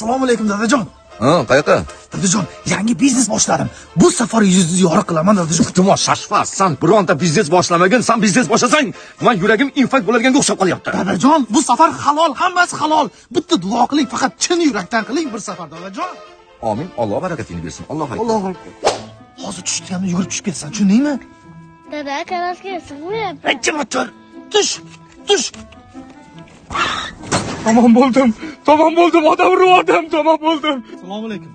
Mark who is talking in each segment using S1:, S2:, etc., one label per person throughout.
S1: Assalomu alaykum dadajon.
S2: Ha, qayoqqa?
S1: Dadajon, yangi biznes boshladim. Bu safar yuzingizni yoriq qilaman dadajon.
S2: Iltimos, shashfa, sen bironta biznes boshlamagin, sen biznes boshlasang, men yuragim infarkt bo'ladiganga o'xshab qolyapti.
S1: Dadajon, bu safar halol, hammasi halol. Bitta duo qiling, faqat chin yurakdan qiling bir safar dadajon.
S2: Amin. Alloh barakatini bersin. Alloh akbar.
S1: Alloh akbar. Hozir tushganimda yugurib tushib ketasan, tushundingmi?
S3: Dada, kalasga sig'mayapti.
S1: Ikki motor. Tush.
S4: Tamam bo'ldim, odam urdim, tamam bo'ldim.
S1: Assalomu alaykum.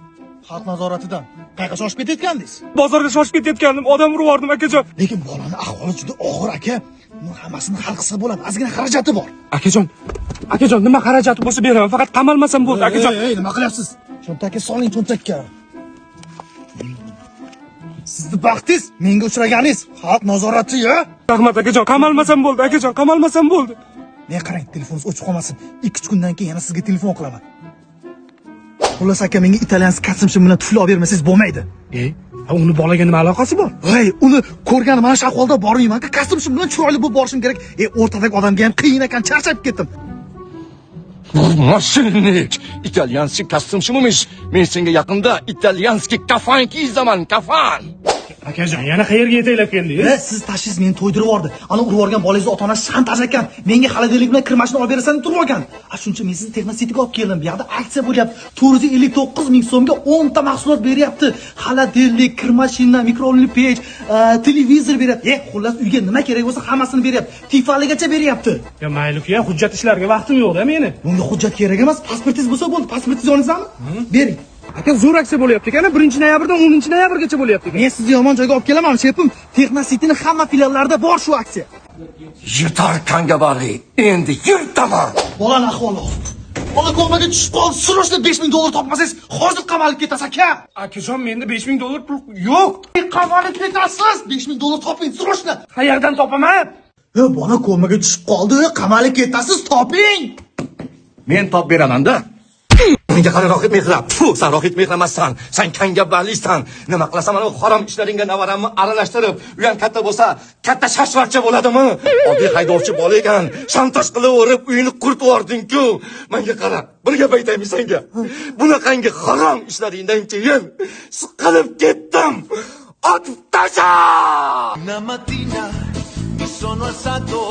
S1: Xalq nazoratidan. Qayerga shoshib ketayotgandingiz?
S4: Bozorga shoshib ketayotgandim, odam urdim akajon.
S1: Lekin bolani ahvoli juda og'ir aka. Uni hammasini hal qilsa bo'ladi. Ozgina xarajati bor.
S4: Akajon, nima xarajati bo'lsa beraman, faqat qamalmasam bo'ldi, akajon.
S1: Ey, nima qilyapsiz? Cho'ntakka soling, cho'ntakka. Sizni baxtingiz menga uchraganingiz. Xalq nazorati-ya.
S4: Rahmat akajon, qamalmasam bo'ldi, akajon, qamalmasam bo'ldi.
S1: Men qarang, telefoningiz o'chib qolmasin. 2-3 kundan keyin yana sizga telefon qilaman. Xullas aka, menga italyanskiy kassimshim bilan tufli olib bermasangiz bo'lmaydi.
S4: Uni bolaga nima aloqasi bor?
S1: Voy, uni ko'rgan mana shu ahvolda bormayman-ku. Kassimshim bilan chiroyli bo'lib borishim kerak. O'rtadagi odamga ham qiyin ekan, charchab ketdim.
S2: Mashinnik, italyanskiy kostyumchimish. Men senga yaqinda italyanskiy kafan kiyzaman, kafan.
S4: Akajon, yana qayerga yetaklab keldingiz?
S1: Siz tashingiz meni to'ydirib yubordi. Ana urib yuborgan bolangizni ota-onasi shantaj ekan. Menga xaladelik bilan kir mashina olib berasan deb turib olgan. Shuncha men sizni Texnositiga olib keldim. Bu yoqda aksiya bo'lyapti. 459 ming so'mga 10 ta mahsulot beryapti. Xaladelik, kir mashina, mikroulli pech, televizor beryapti. Xullas uyga nima kerak bo'lsa hammasini beryapti. Tifaligacha beryapti.
S4: Ya mayli-ku, hujjat ishlarga vaqtim yo'q-da meni.
S1: Bunga hujjat kerak emas. Pasportingiz bo'lsa bo'ldi. Pasportingiz yoningizami? Bering.
S4: Aka, zo'r aksiya bo'lyapti ekan, 1-noyabrdan 10-noyabrgacha bo'lyapti ekan.
S1: Men sizni yomon joyga olib kelaman, shefim. Texnositining hamma filiallarida bor shu aksiya.
S2: Yetar kangabali, endi yur tamom.
S1: Bolani ahvoli og'ir. Bola ko'maga tushib qoldi. Sirrochda $5000 topmasangiz, hozir qamalib ketasiz aka.
S4: Akajon, menda $5000 pul yo'q.
S1: Qamalib ketasiz. $5000 toping, sirrochda.
S4: Qayerdan topaman?
S1: Bola ko'maga tushib qoldi, qamalib ketasiz, toping.
S2: Men top beraman-da. Menga qara rohib mehrab. Sen rohib mehramassan. Sen kangabalisan. Nima qilasan mana harom ishlaringga navaramni aralashtirib, u ham katta bo'lsa, katta shashvarcha bo'ladimi? Oddiy haydovchi bola ekan, shantaj qilib o'rib uyini quritib yording-ku. Menga qara, bir gap aytaymi senga? Bunaqangi harom ishlaringdan keyin siqilib ketdim. Otib tasha!
S5: Una mattina mi sono alzato